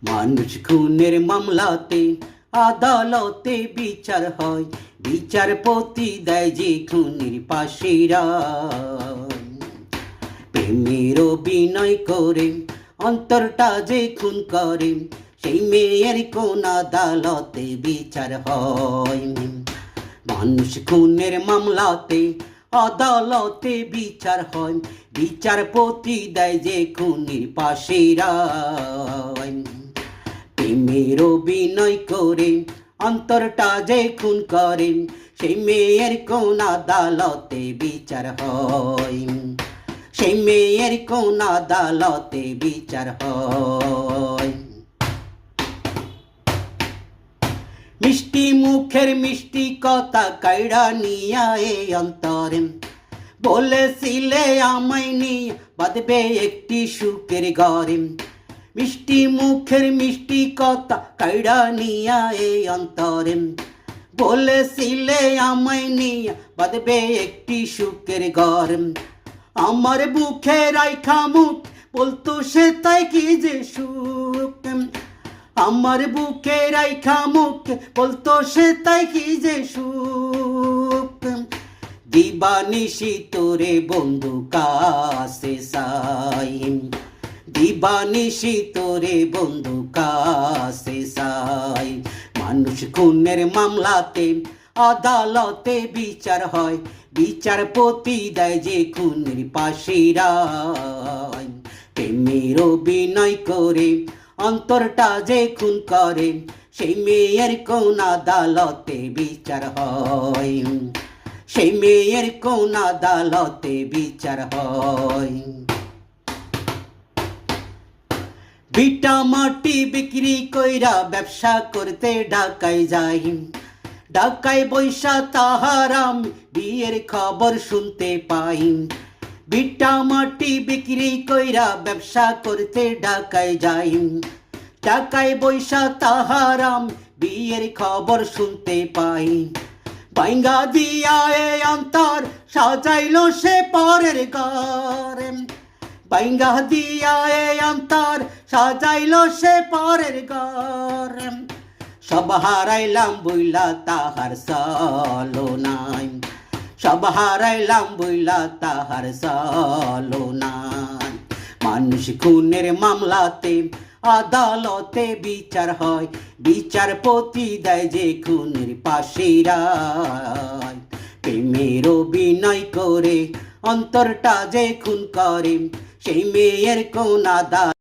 মানুষ খুনের মামলাতে আদালতে বিচার হয়, বিচারপতি দেয় যে খুনির ফাঁসির রায়। প্রেমের অভিনয় করে অন্তরটা যে খুন করে, সেই মেয়ের কোন আদালতে বিচার হয়। মানুষ খুনের মামলাতে আদালতে বিচার হয়, বিচারপতি দেয় যে খুনির ফাঁসির রায়। প্রেমের অভিনয় করে অন্তরটা যে খুন করে, সেই মেয়ের কোন আদালতে বিচার হয়, সেই মেয়ের কোন আদালতে বিচার হয়। মিষ্টি মুখের মিষ্টি কথা কাইড়া নিয়া এই অন্তরে, বলেছিলে আমায় নিয়ে বাঁধবে একটি সুখের ঘরে। মিষ্টি মুখের মিষ্টি কথা কাইড়া নিয়া এই অন্তরে, বলেছিলে আমায় নিয়ে বাঁধবে একটি সুখের ঘর। আমার বুকে রাইখা মুখ বলতো সে তাই কি যে সুখ, আমার বুকে রাইখা মুখ বলতো সে তাই কি যে সুখ। দিবানিশি তোরে বন্ধু কাছে চাই, দিবানিশি তোরে বন্ধু কাছে চাই। মানুষ খুনের মামলাতে আদালতে বিচার হয়, বিচারপতি দেয় যে খুনের ফাঁসির রায়। প্রেমের অভিনয় করে অন্তরটা যে খুন করে, সেই মেয়ের কোন আদালতে বিচার হয়, সেই মেয়ের কোন আদালতে বিচার হয়। ভিটা মাটি বিক্রি কইরা ব্যবসা করতে ঢাকায় যাই, ঢাকায় বৈশা তাহার আমি বিয়ের খবর শুনতে পাই। ভিটা মাটি বিক্রি কইরা ব্যবসা করতে ঢাকায় যাই, ঢাকায় বৈশা তাহার আমি বিয়ের খবর শুনতে পাই। বাইঙ্গা দিয়া এ অন্তর সাজাইলো সে পরের ঘর, বাইঙ্গা দিয়া এ অন্তর সাজাইলো সে পরের ঘর। সব হারাইলাম বইলা তাহার চলো নাই, সব হারাইলাম বইলা তাহার চলো নাই। মানুষ খুনের মামলাতে আদালতে বিচার হয়, বিচারপতি দেয় যে খুনের ফাঁসির রায়। প্রেমের অভিনয় করে অন্তরটা যে খুন করে, সেই মেয়ের কোন আদালত